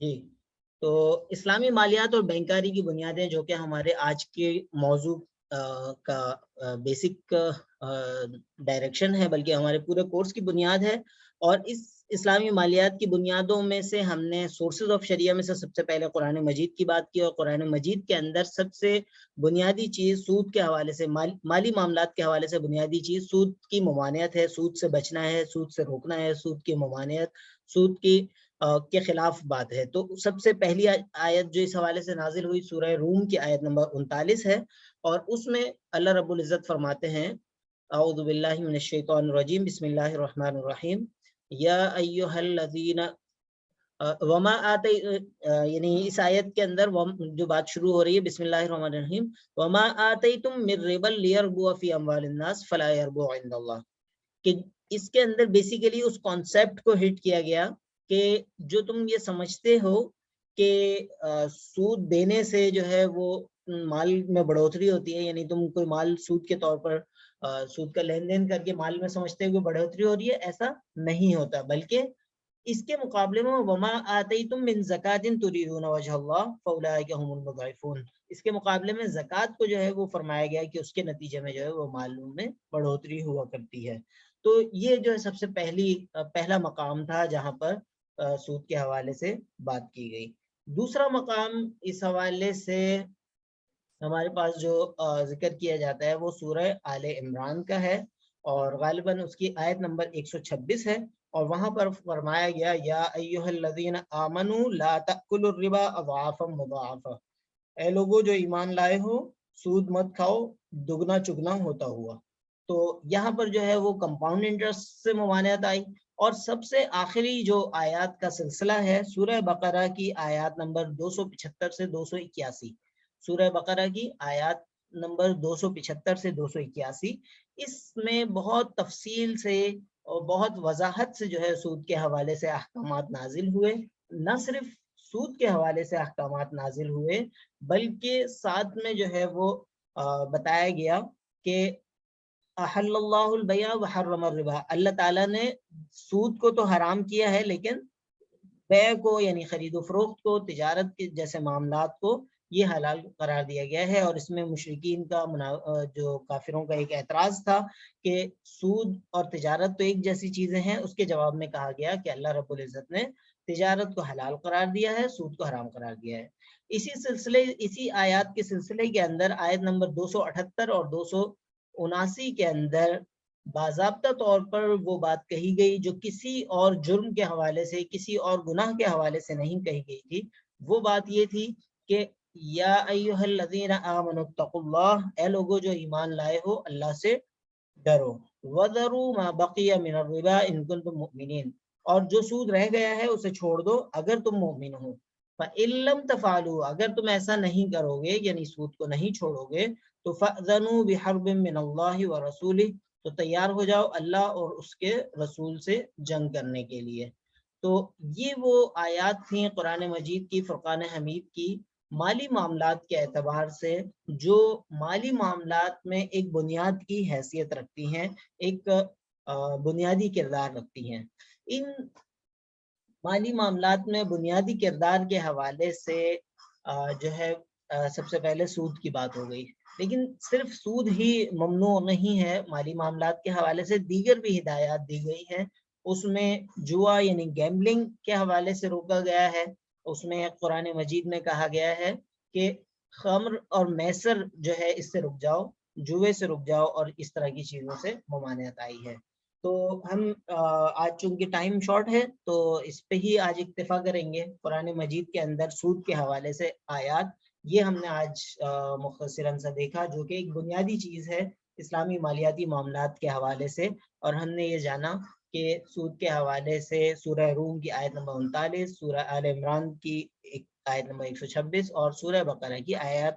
جی، تو اسلامی مالیات اور بینکاری کی بنیادیں، جو کہ ہمارے آج کے موضوع کا بیسک ڈائریکشن ہے، بلکہ ہمارے پورے کورس کی بنیاد ہے. اور اس اسلامی مالیات کی بنیادوں میں سے ہم نے سورسز آف شریعہ میں سے سب سے پہلے قرآن مجید کی بات کی، اور قرآن مجید کے اندر سب سے بنیادی چیز سود کے حوالے سے، مالی معاملات کے حوالے سے بنیادی چیز سود کی ممانعت ہے، سود سے بچنا ہے، سود سے روکنا ہے، سود کی ممانعت، سود کی کے خلاف بات ہے. تو سب سے پہلی آیت جو اس حوالے سے نازل ہوئی سورہ روم کی آیت نمبر 39 ہے، اور اس میں اللہ رب العزت فرماتے ہیں اعوذ باللہ من الشیطان الرجیم بسم اللہ الرحمن الرحیم یا ایہا الذین وما آتی، یعنی اس آیت کے اندر جو بات شروع ہو رہی ہے بسم اللہ الرحمن الرحیم وما آتیتم من ربا لیربو فی اموال الناس فلا یربو عند اللہ، کہ اس کے اندر بیسیکلی اس کانسیپٹ کو ہٹ کیا گیا کہ جو تم یہ سمجھتے ہو کہ سود دینے سے جو ہے وہ مال میں بڑھوتری ہوتی ہے، یعنی تم کوئی مال سود کے طور پر سود کا لین دین کر کے مال میں سمجھتے ہو کہ بڑھوتری ہو رہی ہے، ایسا نہیں ہوتا، بلکہ اس کے مقابلے میں وما آتیتم من زکاۃ تریدون وجہ اللہ فاولئک هم المضعفون، اس کے مقابلے میں زکوٰۃ کو جو ہے وہ فرمایا گیا کہ اس کے نتیجے میں جو ہے وہ مالوں میں بڑھوتری ہوا کرتی ہے. تو یہ جو ہے سب سے پہلا مقام تھا جہاں پر سود کے حوالے سے بات کی گئی. دوسرا مقام اس حوالے سے ہمارے پاس جو ذکر کیا جاتا ہے وہ سورہ آل عمران کا ہے، اور غالباً اس کی آیت نمبر 126 ہے، اور وہاں پر فرمایا گیا یا ایہا الذین آمنوا لا تأکلوا الربا اضعافا مضاعفا، اے لوگوں جو ایمان لائے ہو سود مت کھاؤ دگنا چگنا ہوتا ہوا. تو یہاں پر جو ہے وہ کمپاؤنڈ انٹرسٹ سے ممانعت آئی. اور سب سے آخری جو آیات کا سلسلہ ہے سورہ بقرہ کی آیات نمبر 275 سے 281، سورہ بقرہ کی آیات نمبر 275 سے 281، اس میں بہت تفصیل سے اور بہت وضاحت سے جو ہے سود کے حوالے سے احکامات نازل ہوئے. نہ صرف سود کے حوالے سے احکامات نازل ہوئے، بلکہ ساتھ میں جو ہے وہ بتایا گیا کہ احل اللہ البیع وحرم الربا، اللہ تعالیٰ نے سود کو تو حرام کیا ہے، لیکن بیع کو یعنی خرید و فروخت کو، تجارت کے جیسے معاملات کو یہ حلال قرار دیا گیا ہے. اور اس میں مشرکین کا جو کافروں کا ایک اعتراض تھا کہ سود اور تجارت تو ایک جیسی چیزیں ہیں، اس کے جواب میں کہا گیا کہ اللہ رب العزت نے تجارت کو حلال قرار دیا ہے، سود کو حرام قرار دیا ہے. اسی آیات کے سلسلے کے اندر آیت نمبر 278 اور 279 کے اندر باضابطہ طور پر وہ بات کہی گئی جو کسی اور جرم کے حوالے سے، کسی اور گناہ کے حوالے سے نہیں کہی گئی تھی. وہ بات یہ تھی کہ یا ایہا الذین آمنوا اتقوا اللہ، اے لوگوں جو ایمان لائے ہو اللہ سے ڈرو، وذروا ما بقی من الربا ان کنتم مؤمنین، اور جو سود رہ گیا ہے اسے چھوڑ دو اگر تم مومن ہو. فإن لم تفعلوا، اگر تم ایسا نہیں کرو گے یعنی سود کو نہیں چھوڑو گے، تو فأذنوا بحرب من اللہ ورسولہ، تو تیار ہو جاؤ اللہ اور اس کے رسول سے جنگ کرنے کے لیے. تو یہ وہ آیات تھیں قرآن مجید کی، فرقان حمید کی، مالی معاملات کے اعتبار سے جو مالی معاملات میں ایک بنیاد کی حیثیت رکھتی ہیں، ایک بنیادی کردار رکھتی ہیں. ان مالی معاملات میں بنیادی کردار کے حوالے سے جو ہے سب سے پہلے سود کی بات ہو گئی، لیکن صرف سود ہی ممنوع نہیں ہے. مالی معاملات کے حوالے سے دیگر بھی ہدایات دی گئی ہیں. اس میں جوا یعنی گیمبلنگ کے حوالے سے روکا گیا ہے. اس میں قرآن مجید میں کہا گیا ہے کہ خمر اور میسر جو ہے اس سے رک جاؤ، جوے سے رک جاؤ، اور اس طرح کی چیزوں سے ممانعت آئی ہے. تو ہم آج چونکہ ٹائم شارٹ ہے تو اس پہ ہی آج اکتفا کریں گے. قرآن مجید کے اندر سود کے حوالے سے آیات یہ ہم نے آج مختصراً سا دیکھا، جو کہ ایک بنیادی چیز ہے اسلامی مالیاتی معاملات کے حوالے سے. اور ہم نے یہ جانا کہ سود کے حوالے سے سورہ روم کی آیت نمبر 39، سورہ آل عمران کی آیت نمبر 126 اور سورہ بقرہ کی آیات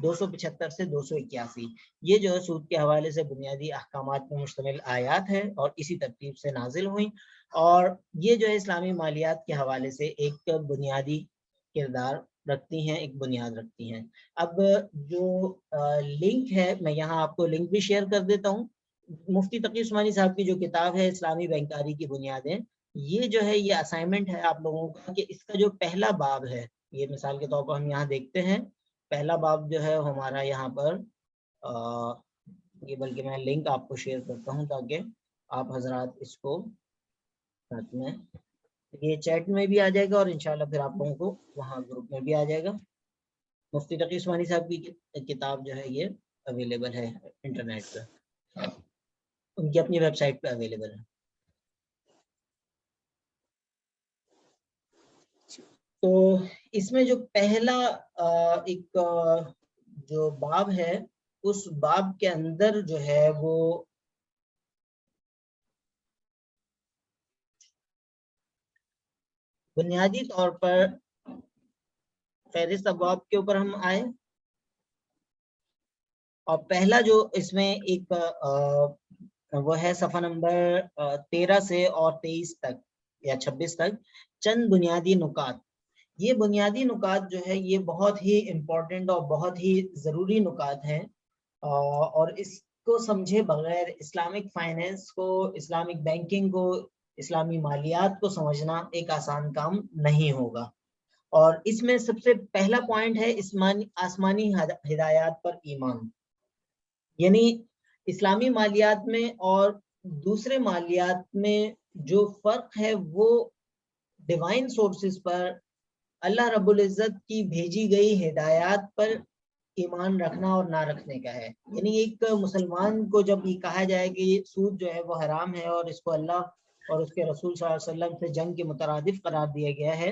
275 سے 281، یہ جو ہے سود کے حوالے سے بنیادی احکامات پر مشتمل آیات ہیں اور اسی ترتیب سے نازل ہوئیں، اور یہ جو ہے اسلامی مالیات کے حوالے سے ایک بنیادی کردار رکھتی ہیں، ایک بنیاد رکھتی ہیں. اب جو لنک ہے میں یہاں آپ کو لنک بھی شیئر کر دیتا ہوں. مفتی تقی عثمانی صاحب کی جو کتاب ہے اسلامی بینکاری کی بنیادیں، یہ جو ہے یہ اسائنمنٹ ہے آپ لوگوں کا کہ اس کا جو پہلا باب ہے، یہ مثال کے طور پر ہم یہاں دیکھتے ہیں پہلا باب جو ہے ہمارا یہاں پر یہ بلکہ میں لنک آپ کو شیئر کرتا ہوں تاکہ آپ حضرات اس کو ساتھ میں، یہ چیٹ میں بھی آ جائے گا اور انشاءاللہ پھر آپ لوگوں کو وہاں گروپ میں بھی آ جائے گا. مفتی تقی عثمانی صاحب کی کتاب جو ہے یہ اویلیبل ہے انٹرنیٹ پہ، ان کی اپنی ویب سائٹ پہ اویلیبل ہے. تو اس میں جو پہلا ایک جو باب ہے اس باب کے اندر جو ہے وہ بنیادی طور پر فہرست ابواب کے اوپر ہم آئے اور پہلا جو اس میں ایک وہ ہے صفحہ نمبر 13 سے اور 23 تک یا 26 تک، چند بنیادی نکات. یہ بنیادی نکات جو ہے یہ بہت ہی امپورٹنٹ اور بہت ہی ضروری نکات ہیں اور اس کو سمجھے بغیر اسلامک فائنینس کو، اسلامک بینکنگ کو، اسلامی مالیات کو سمجھنا ایک آسان کام نہیں ہوگا. اور اس میں سب سے پہلا پوائنٹ ہے آسمانی ہدایات پر ایمان. یعنی اسلامی مالیات میں اور دوسرے مالیات میں جو فرق ہے وہ ڈیوائن سورسز پر، اللہ رب العزت کی بھیجی گئی ہدایات پر ایمان رکھنا اور نہ رکھنے کا ہے. یعنی ایک مسلمان کو جب یہ کہا جائے کہ یہ سود جو ہے وہ حرام ہے اور اس کو اللہ اور اس کے رسول صلی اللہ علیہ وسلم سے جنگ کے مترادف قرار دیا گیا ہے،